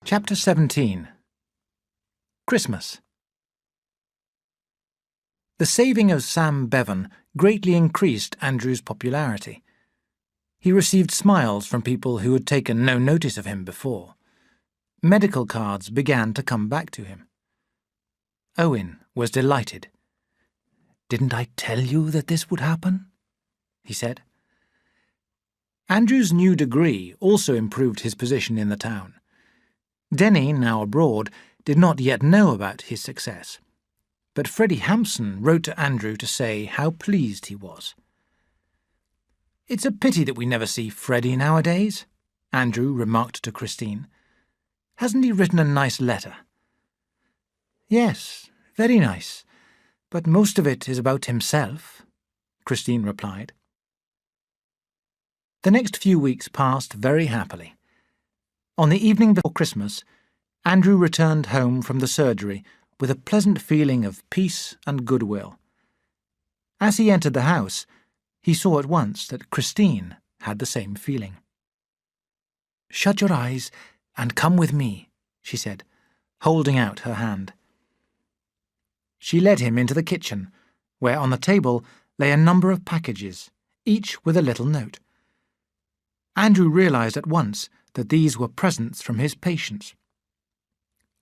Chapter 17. Christmas. The saving of Sam Bevan greatly increased Andrew's popularity. He received smiles from people who had taken no notice of him before. Medical cards began to come back to him. Owen was delighted. "Didn't I tell you that this would happen?" he said. Andrew's new degree also improved his position in the town. Denny, now abroad, did not yet know about his success, but Freddie Hampson wrote to Andrew to say how pleased he was. "It's a pity that we never see Freddie nowadays," Andrew remarked to Christine. "Hasn't he written a nice letter?" "Yes, very nice, but most of it is about himself," Christine replied. The next few weeks passed very happily. On the evening before Christmas, Andrew returned home from the surgery with a pleasant feeling of peace and goodwill. As he entered the house, he saw at once that Christine had the same feeling. "Shut your eyes and come with me," she said, holding out her hand. She led him into the kitchen, where on the table lay a number of packages, each with a little note. Andrew realized at once that these were presents from his patients.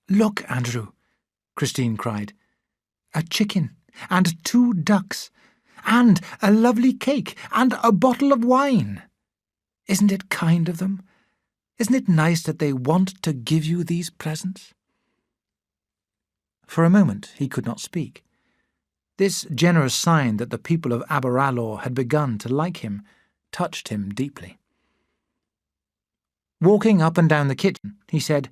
"Look, Andrew," Christine cried. "A chicken, and 2 ducks, and a lovely cake, and a bottle of wine. Isn't it kind of them? Isn't it nice that they want to give you these presents?" For a moment he could not speak. This generous sign that the people of Aberalor had begun to like him touched him deeply. Walking up and down the kitchen, he said,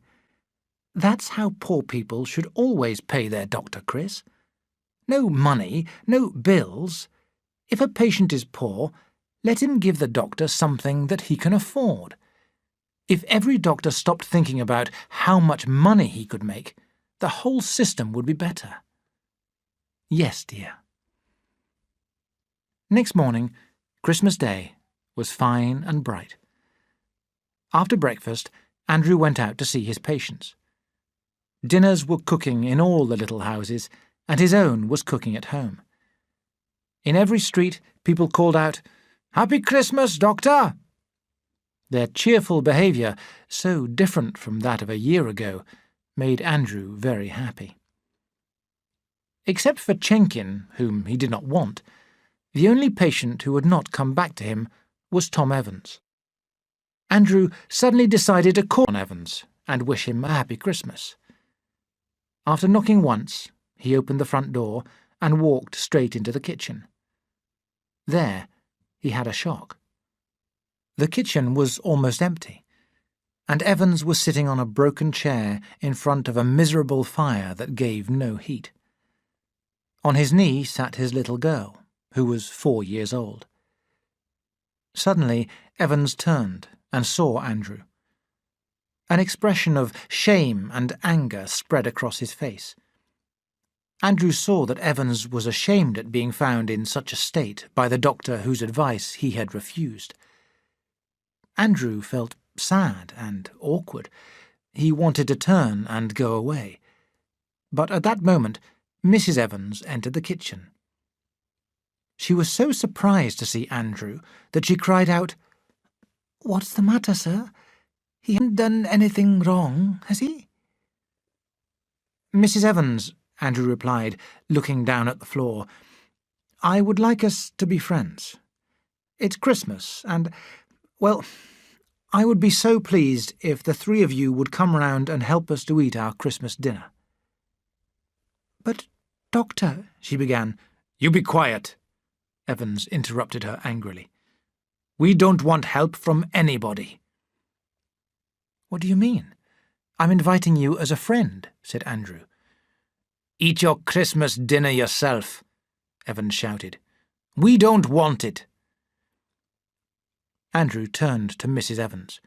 "That's how poor people should always pay their doctor, Chris. No money, no bills. If a patient is poor, let him give the doctor something that he can afford. If every doctor stopped thinking about how much money he could make, the whole system would be better." "Yes, dear." Next morning, Christmas Day, was fine and bright. After breakfast, Andrew went out to see his patients. Dinners were cooking in all the little houses, and his own was cooking at home. In every street, people called out, "Happy Christmas, Doctor!" Their cheerful behaviour, so different from that of a year ago, made Andrew very happy. Except for Chenkin, whom he did not want, the only patient who had not come back to him was Tom Evans. Andrew suddenly decided to call on Evans and wish him a happy Christmas. After knocking once, he opened the front door and walked straight into the kitchen. There, he had a shock. The kitchen was almost empty, and Evans was sitting on a broken chair in front of a miserable fire that gave no heat. On his knee sat his little girl, who was 4 years old. Suddenly, Evans turned and saw Andrew. An expression of shame and anger spread across his face. Andrew saw that Evans was ashamed at being found in such a state by the doctor whose advice he had refused. Andrew felt sad and awkward. He wanted to turn and go away. But at that moment, Mrs. Evans entered the kitchen. She was so surprised to see Andrew that she cried out, "What's the matter, sir? He hasn't done anything wrong, has he?" "Mrs. Evans," Andrew replied, looking down at the floor, "I would like us to be friends. It's Christmas, and, well, I would be so pleased if the 3 of you would come round and help us to eat our Christmas dinner." "But, Doctor," she began. "You be quiet," Evans interrupted her angrily. "We don't want help from anybody." "What do you mean? I'm inviting you as a friend," said Andrew. "Eat your Christmas dinner yourself," Evans shouted. "We don't want it." Andrew turned to Mrs. Evans.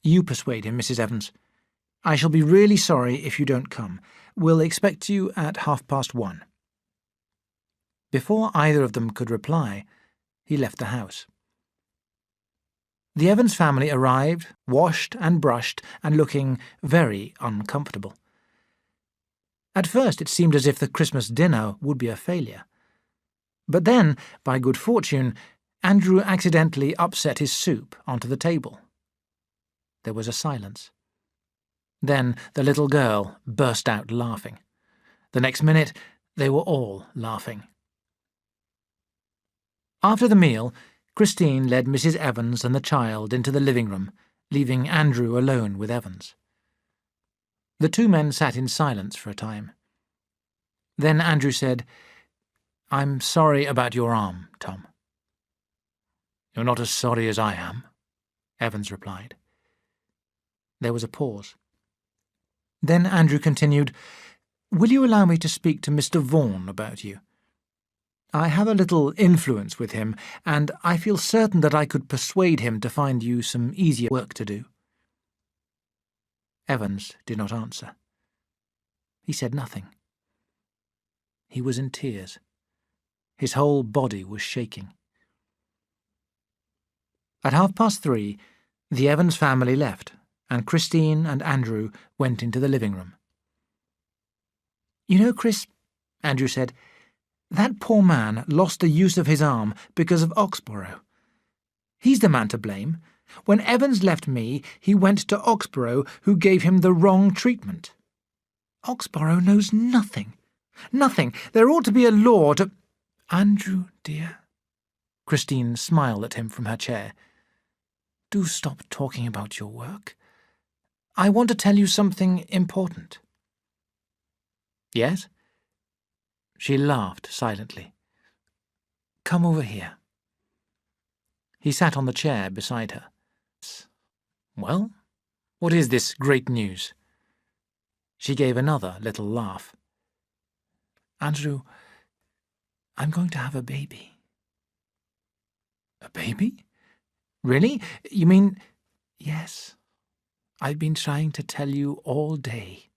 "You persuade him, Mrs. Evans. I shall be really sorry if you don't come. We'll expect you at 1:30. Before either of them could reply, he left the house. The Evans family arrived, washed and brushed, and looking very uncomfortable. At first it seemed as if the Christmas dinner would be a failure. But then, by good fortune, Andrew accidentally upset his soup onto the table. There was a silence. Then the little girl burst out laughing. The next minute, they were all laughing. After the meal, Christine led Mrs. Evans and the child into the living room, leaving Andrew alone with Evans. The two men sat in silence for a time. Then Andrew said, "I'm sorry about your arm, Tom." "You're not as sorry as I am," Evans replied. There was a pause. Then Andrew continued, "Will you allow me to speak to Mr. Vaughan about you? I have a little influence with him, and I feel certain that I could persuade him to find you some easier work to do." Evans did not answer. He said nothing. He was in tears. His whole body was shaking. At 3:30, the Evans family left, and Christine and Andrew went into the living room. "You know, Chris," Andrew said, "that poor man lost the use of his arm because of Oxborough. He's the man to blame. When Evans left me, he went to Oxborough, who gave him the wrong treatment. Oxborough knows nothing. Nothing. There ought to be a law to—" "Andrew, dear," Christine smiled at him from her chair, "do stop talking about your work. I want to tell you something important." "Yes?" She laughed silently. "Come over here." He sat on the chair beside her. "Well, what is this great news?" She gave another little laugh. "Andrew, I'm going to have a baby." "A baby? Really? You mean—" "Yes. I've been trying to tell you all day."